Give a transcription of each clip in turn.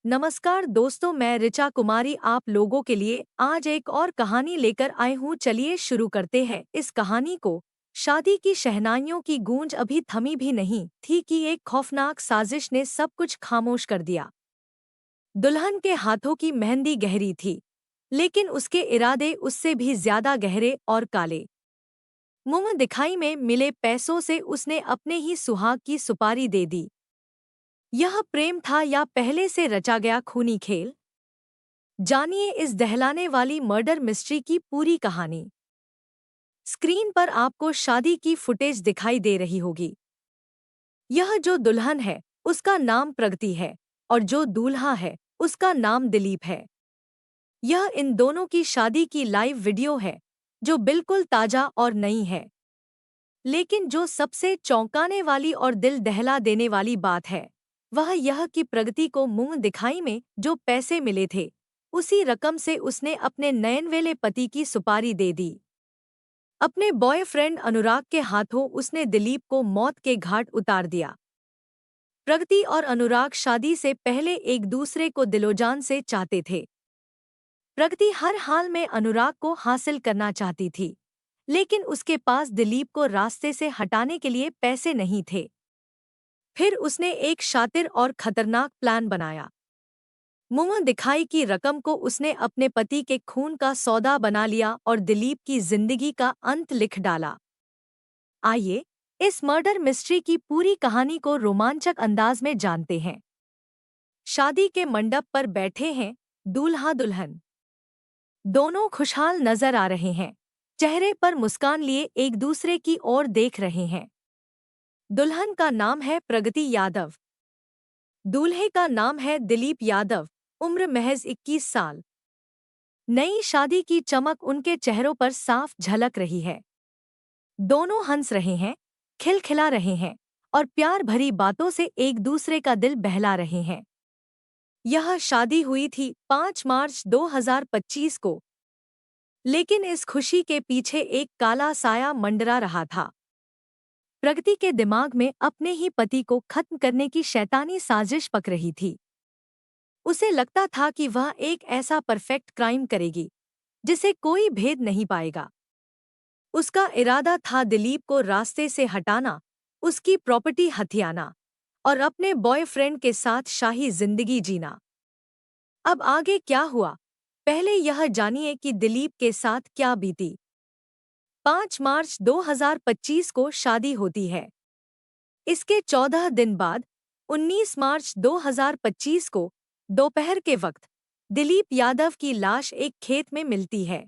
नमस्कार दोस्तों, मैं ऋचा कुमारी आप लोगों के लिए आज एक और कहानी लेकर आई हूँ। चलिए शुरू करते हैं इस कहानी को। शादी की शहनाइयों की गूंज अभी थमी भी नहीं थी कि एक खौफनाक साजिश ने सब कुछ खामोश कर दिया। दुल्हन के हाथों की मेहंदी गहरी थी, लेकिन उसके इरादे उससे भी ज्यादा गहरे और काले। मुंह दिखाई में मिले पैसों से उसने अपने ही सुहाग की सुपारी दे दी। यह प्रेम था या पहले से रचा गया खूनी खेल? जानिए इस दहलाने वाली मर्डर मिस्ट्री की पूरी कहानी। स्क्रीन पर आपको शादी की फुटेज दिखाई दे रही होगी। यह जो दुल्हन है उसका नाम प्रगति है और जो दूल्हा है उसका नाम दिलीप है। यह इन दोनों की शादी की लाइव वीडियो है जो बिल्कुल ताजा और नई है। लेकिन जो सबसे चौंकाने वाली और दिल दहला देने वाली बात है वह यह कि प्रगति को मुंह दिखाई में जो पैसे मिले थे उसी रकम से उसने अपने नयनवेले पति की सुपारी दे दी। अपने बॉयफ्रेंड अनुराग के हाथों उसने दिलीप को मौत के घाट उतार दिया। प्रगति और अनुराग शादी से पहले एक दूसरे को दिलोजान से चाहते थे। प्रगति हर हाल में अनुराग को हासिल करना चाहती थी, लेकिन उसके पास दिलीप को रास्ते से हटाने के लिए पैसे नहीं थे। फिर उसने एक शातिर और खतरनाक प्लान बनाया। मुंह दिखाई की रकम को उसने अपने पति के खून का सौदा बना लिया और दिलीप की जिंदगी का अंत लिख डाला। आइए इस मर्डर मिस्ट्री की पूरी कहानी को रोमांचक अंदाज में जानते हैं। शादी के मंडप पर बैठे हैं दूल्हा दुल्हन। दोनों खुशहाल नजर आ रहे हैं, चेहरे पर मुस्कान लिए एक दूसरे की ओर देख रहे हैं। दुल्हन का नाम है प्रगति यादव। दूल्हे का नाम है दिलीप यादव, उम्र महज 21 साल। नई शादी की चमक उनके चेहरों पर साफ झलक रही है। दोनों हंस रहे हैं, खिलखिला रहे हैं और प्यार भरी बातों से एक दूसरे का दिल बहला रहे हैं। यह शादी हुई थी 5 मार्च 2025 को, लेकिन इस खुशी के पीछे एक काला साया मंडरा रहा था। प्रगति के दिमाग में अपने ही पति को खत्म करने की शैतानी साजिश पक रही थी। उसे लगता था कि वह एक ऐसा परफेक्ट क्राइम करेगी जिसे कोई भेद नहीं पाएगा। उसका इरादा था दिलीप को रास्ते से हटाना, उसकी प्रॉपर्टी हथियाना और अपने बॉयफ्रेंड के साथ शाही जिंदगी जीना। अब आगे क्या हुआ, पहले यह जानिए कि दिलीप के साथ क्या बीती। 5 मार्च 2025 को शादी होती है। इसके 14 दिन बाद 19 मार्च 2025 को दोपहर के वक्त दिलीप यादव की लाश एक खेत में मिलती है।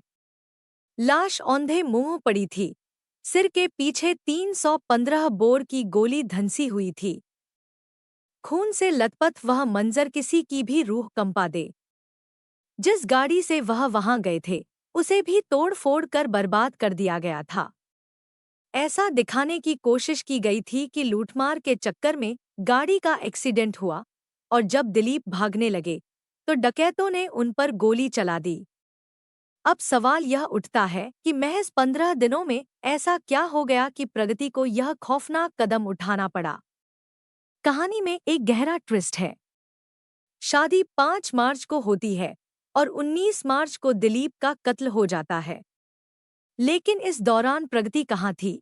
लाश औंधे मुंह पड़ी थी, सिर के पीछे 315 बोर की गोली धंसी हुई थी। खून से लथपथ वह मंजर किसी की भी रूह कंपा दे। जिस गाड़ी से वह वहां गए थे उसे भी तोड़ फोड़ कर बर्बाद कर दिया गया था। ऐसा दिखाने की कोशिश की गई थी कि लूटमार के चक्कर में गाड़ी का एक्सीडेंट हुआ और जब दिलीप भागने लगे तो डकैतों ने उन पर गोली चला दी। अब सवाल यह उठता है कि महज 15 दिनों में ऐसा क्या हो गया कि प्रगति को यह खौफनाक कदम उठाना पड़ा। कहानी में एक गहरा ट्विस्ट है। शादी 5 मार्च को होती है और 19 मार्च को दिलीप का कत्ल हो जाता है। लेकिन इस दौरान प्रगति कहाँ थी?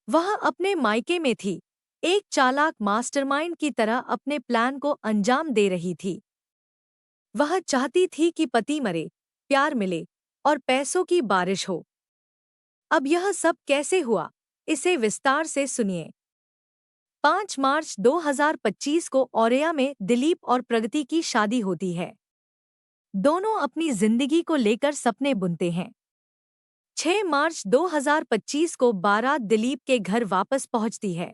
वह अपने मायके में थी, एक चालाक मास्टरमाइंड की तरह अपने प्लान को अंजाम दे रही थी। वह चाहती थी कि पति मरे, प्यार मिले और पैसों की बारिश हो। अब यह सब कैसे हुआ, इसे विस्तार से सुनिए। 5 मार्च 2025 को औरैया में दिलीप और प्रगति की शादी होती है। दोनों अपनी जिंदगी को लेकर सपने बुनते हैं। 6 मार्च 2025 को बारात दिलीप के घर वापस पहुंचती है।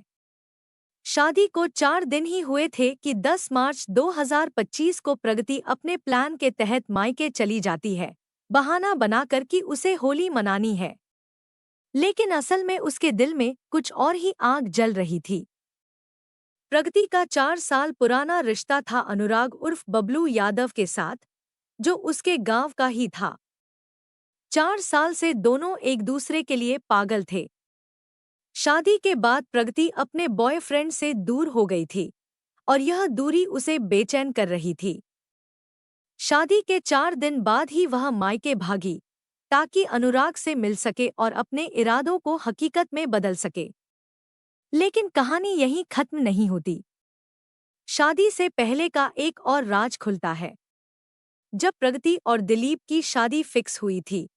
शादी को 4 दिन ही हुए थे कि 10 मार्च 2025 को प्रगति अपने प्लान के तहत मायके चली जाती है, बहाना बनाकर कि उसे होली मनानी है। लेकिन असल में उसके दिल में कुछ और ही आग जल रही थी। प्रगति का 4 साल पुराना रिश्ता था अनुराग उर्फ बबलू यादव के साथ, जो उसके गांव का ही था। 4 साल से दोनों एक दूसरे के लिए पागल थे। शादी के बाद प्रगति अपने बॉयफ्रेंड से दूर हो गई थी और यह दूरी उसे बेचैन कर रही थी। शादी के 4 दिन बाद ही वह मायके भागी ताकि अनुराग से मिल सके और अपने इरादों को हकीकत में बदल सके। लेकिन कहानी यहीं खत्म नहीं होती। शादी से पहले का एक और राज खुलता है। जब प्रगति और दिलीप की शादी फिक्स हुई थी,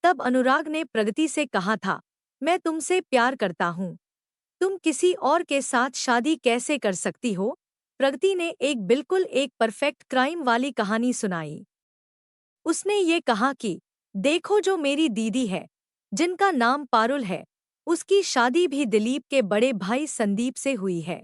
तब अनुराग ने प्रगति से कहा था, मैं तुमसे प्यार करता हूँ, तुम किसी और के साथ शादी कैसे कर सकती हो? प्रगति ने एक परफेक्ट क्राइम वाली कहानी सुनाई। उसने ये कहा कि देखो, जो मेरी दीदी है, जिनका नाम पारुल है, उसकी शादी भी दिलीप के बड़े भाई संदीप से हुई है।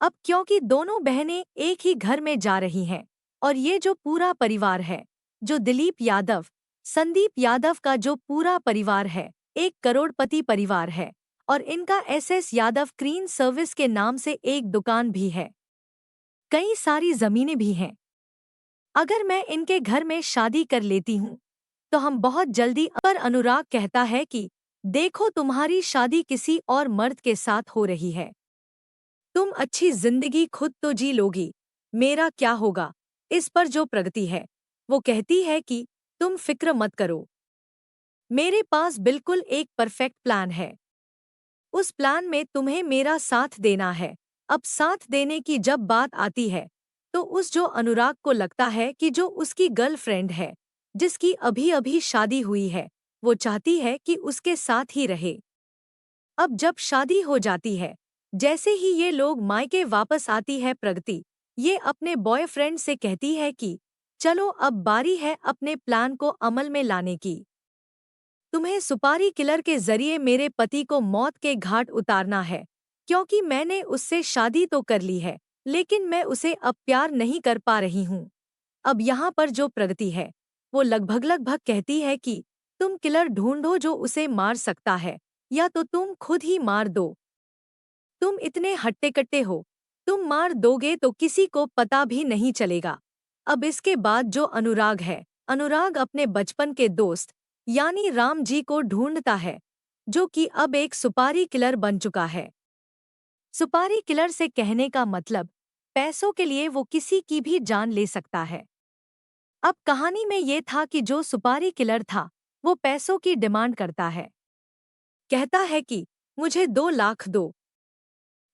अब क्योंकि दोनों बहनें एक ही घर में जा रही हैं, और ये जो पूरा परिवार है, जो दिलीप यादव, संदीप यादव का जो पूरा परिवार है, एक करोड़पति परिवार है, और इनका एसएस यादव क्लीन सर्विस के नाम से एक दुकान भी है, कई सारी जमीनें भी हैं। अगर मैं इनके घर में शादी कर लेती हूँ तो हम बहुत जल्दी। पर अनुराग कहता है कि देखो, तुम्हारी शादी किसी और मर्द के साथ हो रही है, तुम अच्छी जिंदगी खुद तो जी लोगी, मेरा क्या होगा? इस पर जो प्रगति है, वो कहती है कि तुम फिक्र मत करो, मेरे पास बिल्कुल एक परफेक्ट प्लान है। उस प्लान में तुम्हें मेरा साथ देना है। अब साथ देने की जब बात आती है, तो उस जो अनुराग को लगता है कि जो उसकी गर्लफ्रेंड है, जिसकी अभी अभी शादी हुई है, वो चाहती है कि उसके साथ ही रहे। अब जब शादी हो जाती है, जैसे ही ये लोग मायके वापस आती है प्रगति, ये अपने बॉयफ्रेंड से कहती है कि चलो, अब बारी है अपने प्लान को अमल में लाने की। तुम्हें सुपारी किलर के जरिए मेरे पति को मौत के घाट उतारना है, क्योंकि मैंने उससे शादी तो कर ली है, लेकिन मैं उसे अब प्यार नहीं कर पा रही हूँ। अब यहाँ पर जो प्रगति है, वो लगभग कहती है कि तुम किलर ढूंढो जो उसे मार सकता है, या तो तुम खुद ही मार दो। तुम इतने हट्टे-कट्टे हो, तुम मार दोगे तो किसी को पता भी नहीं चलेगा। अब इसके बाद जो अनुराग है, अनुराग अपने बचपन के दोस्त यानी राम जी को ढूंढता है, जो कि अब एक सुपारी किलर बन चुका है। सुपारी किलर से कहने का मतलब, पैसों के लिए वो किसी की भी जान ले सकता है। अब कहानी में ये था कि जो सुपारी किलर था, वो पैसों की डिमांड करता है। कहता है कि मुझे 2 लाख दो,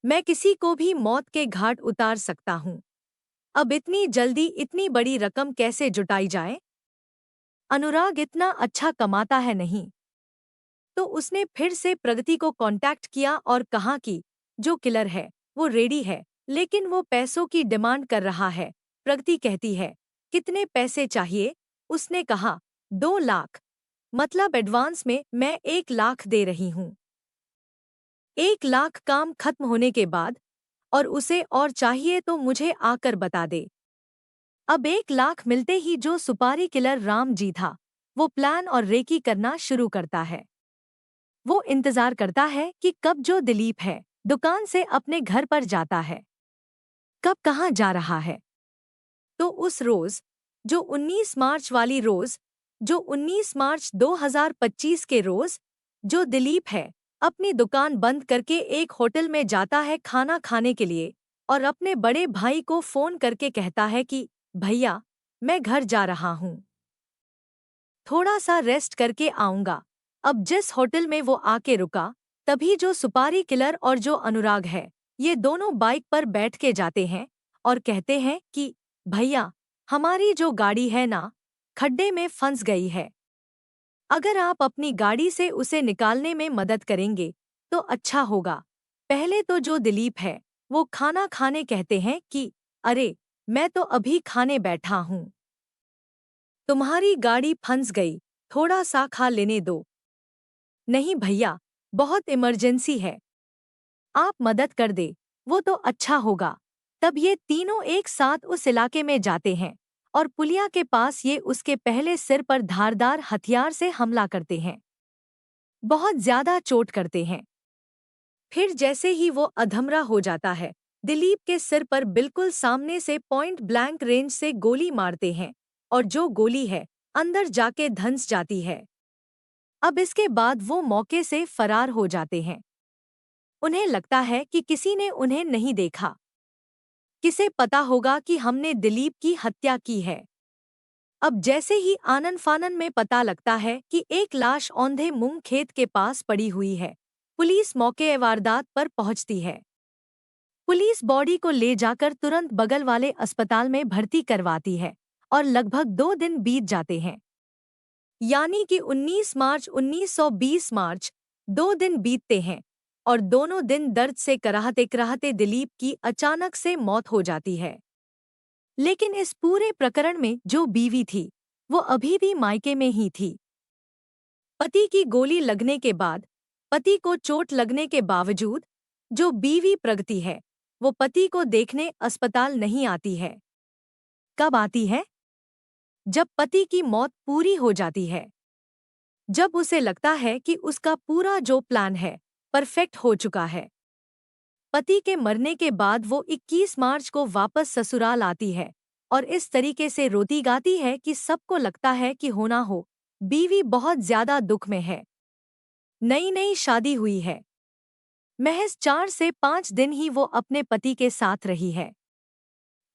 मैं किसी को भी मौत के घाट उतार सकता हूँ। अब इतनी जल्दी इतनी बड़ी रकम कैसे जुटाई जाए? अनुराग इतना अच्छा कमाता है नहीं। तो उसने फिर से प्रगति को कांटेक्ट किया और कहा कि जो किलर है, वो रेडी है, लेकिन वो पैसों की डिमांड कर रहा है। प्रगति कहती है, कितने पैसे चाहिए? उसने कहा, 2 लाख, मतलब एडवांस में मैं 1 लाख दे रही हूँ। 1 लाख काम खत्म होने के बाद, और उसे और चाहिए तो मुझे आकर बता दे। अब 1 लाख मिलते ही जो सुपारी किलर राम जी था, वो प्लान और रेकी करना शुरू करता है। वो इंतजार करता है कि कब जो दिलीप है, दुकान से अपने घर पर जाता है, कब कहाँ जा रहा है। तो उस रोज, जो 19 मार्च वाली रोज, जो 19 मार्च 2025 के रोज, जो दिलीप है, अपनी दुकान बंद करके एक होटल में जाता है खाना खाने के लिए, और अपने बड़े भाई को फोन करके कहता है कि भैया, मैं घर जा रहा हूँ, थोड़ा सा रेस्ट करके आऊंगा। अब जिस होटल में वो आके रुका, तभी जो सुपारी किलर और जो अनुराग है, ये दोनों बाइक पर बैठ के जाते हैं और कहते हैं कि भैया, हमारी जो गाड़ी है ना, खड्डे में फंस गई है। अगर आप अपनी गाड़ी से उसे निकालने में मदद करेंगे तो अच्छा होगा। पहले तो जो दिलीप है, वो खाना खाने कहते हैं कि अरे, मैं तो अभी खाने बैठा हूँ, तुम्हारी गाड़ी फंस गई, थोड़ा सा खा लेने दो। नहीं भैया, बहुत इमरजेंसी है, आप मदद कर दे, वो तो अच्छा होगा। तब ये तीनों एक साथ उस इलाके में जाते हैं और पुलिया के पास ये उसके पहले सिर पर धारदार हथियार से हमला करते हैं, बहुत ज्यादा चोट करते हैं। फिर जैसे ही वो अधमरा हो जाता है, दिलीप के सिर पर बिल्कुल सामने से पॉइंट ब्लैंक रेंज से गोली मारते हैं, और जो गोली है, अंदर जाके धंस जाती है। अब इसके बाद वो मौके से फरार हो जाते हैं। उन्हें लगता है कि किसी ने उन्हें नहीं देखा। किसे पता होगा कि हमने दिलीप की हत्या की है। अब जैसे ही आनन फानन में पता लगता है कि एक लाश औंधे मूंग खेत के पास पड़ी हुई है, पुलिस मौके वारदात पर पहुंचती है। पुलिस बॉडी को ले जाकर तुरंत बगल वाले अस्पताल में भर्ती करवाती है और लगभग 2 दिन बीत जाते हैं। यानी कि 19 मार्च 1920 मार्च 2 दिन बीतते हैं और दोनों दिन दर्द से कराहते कराहते दिलीप की अचानक से मौत हो जाती है। लेकिन इस पूरे प्रकरण में जो बीवी थी, वो अभी भी मायके में ही थी। पति की गोली लगने के बाद, पति को चोट लगने के बावजूद, जो बीवी प्रगति है, वो पति को देखने अस्पताल नहीं आती है। कब आती है? जब पति की मौत पूरी हो जाती है। जब उसे लगता है कि उसका पूरा जो प्लान है, परफेक्ट हो चुका है। पति के मरने के बाद वो 21 मार्च को वापस ससुराल आती है और इस तरीके से रोती गाती है कि सबको लगता है कि होना हो, बीवी बहुत ज्यादा दुख में है। नई नई शादी हुई है। महज 4 से 5 दिन ही वो अपने पति के साथ रही है।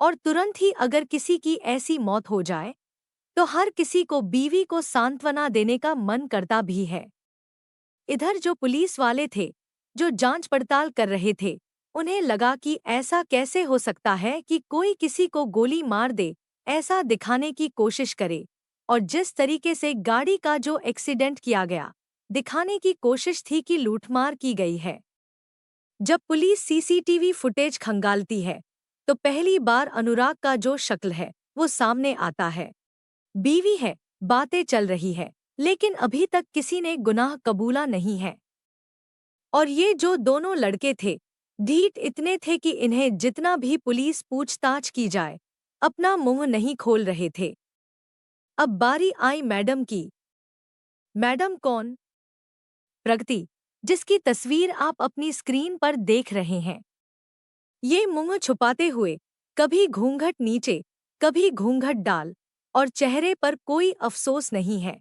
और तुरंत ही अगर किसी की ऐसी मौत हो जाए, तो हर किसी को बीवी को सांत्वना देने का मन करता भी है। इधर जो पुलिस वाले थे, जो जांच पड़ताल कर रहे थे, उन्हें लगा कि ऐसा कैसे हो सकता है कि कोई किसी को गोली मार दे, ऐसा दिखाने की कोशिश करे। और जिस तरीके से गाड़ी का जो एक्सीडेंट किया गया, दिखाने की कोशिश थी कि लूटमार की गई है। जब पुलिस सीसीटीवी फुटेज खंगालती है, तो पहली बार अनुराग का जो शक्ल है, वो सामने आता है। बीवी है, बातें चल रही है, लेकिन अभी तक किसी ने गुनाह कबूला नहीं है। और ये जो दोनों लड़के थे, ढीठ इतने थे कि इन्हें जितना भी पुलिस पूछताछ की जाए, अपना मुंह नहीं खोल रहे थे। अब बारी आई मैडम की। मैडम कौन? प्रगति, जिसकी तस्वीर आप अपनी स्क्रीन पर देख रहे हैं। ये मुंह छुपाते हुए, कभी घूंघट नीचे, कभी घूंघट डाल, और चेहरे पर कोई अफसोस नहीं है।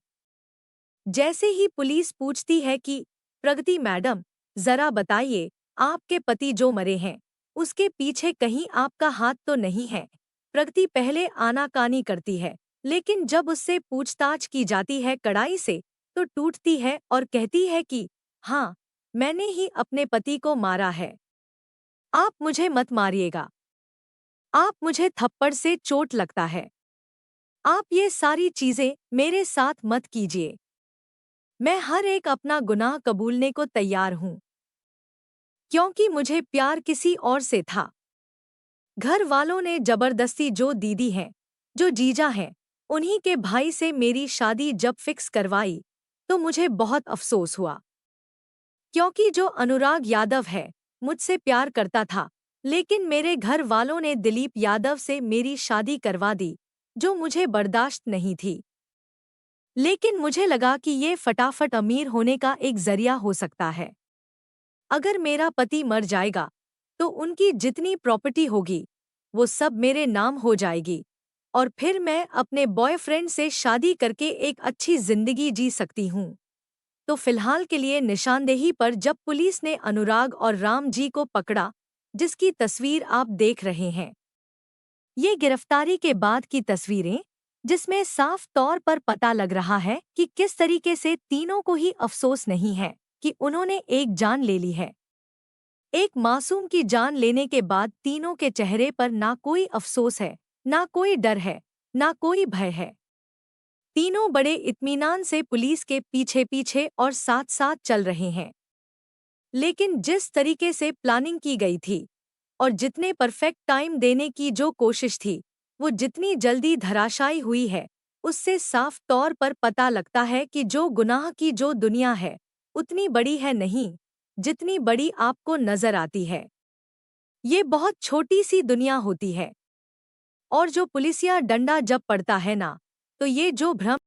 जैसे ही पुलिस पूछती है कि प्रगति मैडम, जरा बताइए, आपके पति जो मरे हैं, उसके पीछे कहीं आपका हाथ तो नहीं है? प्रगति पहले आनाकानी करती है, लेकिन जब उससे पूछताछ की जाती है कड़ाई से, तो टूटती है और कहती है कि हाँ, मैंने ही अपने पति को मारा है। आप मुझे मत मारिएगा। आप मुझे थप्पड़ से चोट लगता है। आप ये सारी चीजें मेरे साथ मत कीजिए। मैं हर एक अपना गुनाह कबूलने को तैयार हूँ, क्योंकि मुझे प्यार किसी और से था। घर वालों ने जबरदस्ती जो दीदी हैं, जो जीजा हैं, उन्हीं के भाई से मेरी शादी जब फिक्स करवाई, तो मुझे बहुत अफसोस हुआ। क्योंकि जो अनुराग यादव है, मुझसे प्यार करता था, लेकिन मेरे घर वालों ने दिलीप यादव से मेरी शादी करवा दी, जो मुझे बर्दाश्त नहीं थी। लेकिन मुझे लगा कि ये फटाफट अमीर होने का एक जरिया हो सकता है। अगर मेरा पति मर जाएगा, तो उनकी जितनी प्रॉपर्टी होगी, वो सब मेरे नाम हो जाएगी, और फिर मैं अपने बॉयफ्रेंड से शादी करके एक अच्छी जिंदगी जी सकती हूँ। तो फिलहाल के लिए निशानदेही पर जब पुलिस ने अनुराग और राम जी को पकड़ा, जिसकी तस्वीर आप देख रहे हैं, ये गिरफ्तारी के बाद की तस्वीरें, जिसमें साफ तौर पर पता लग रहा है कि किस तरीके से तीनों को ही अफसोस नहीं है कि उन्होंने एक जान ले ली है। एक मासूम की जान लेने के बाद तीनों के चेहरे पर ना कोई अफसोस है, ना कोई डर है, ना कोई भय है। तीनों बड़े इत्मीनान से पुलिस के पीछे पीछे और साथ साथ चल रहे हैं। लेकिन जिस तरीके से प्लानिंग की गई थी और जितने परफेक्ट टाइम देने की जो कोशिश थी, वो जितनी जल्दी धराशायी हुई है, उससे साफ तौर पर पता लगता है कि जो गुनाह की जो दुनिया है, उतनी बड़ी है नहीं, जितनी बड़ी आपको नजर आती है। ये बहुत छोटी सी दुनिया होती है। और जो पुलिसिया डंडा जब पड़ता है ना, तो ये जो भ्रम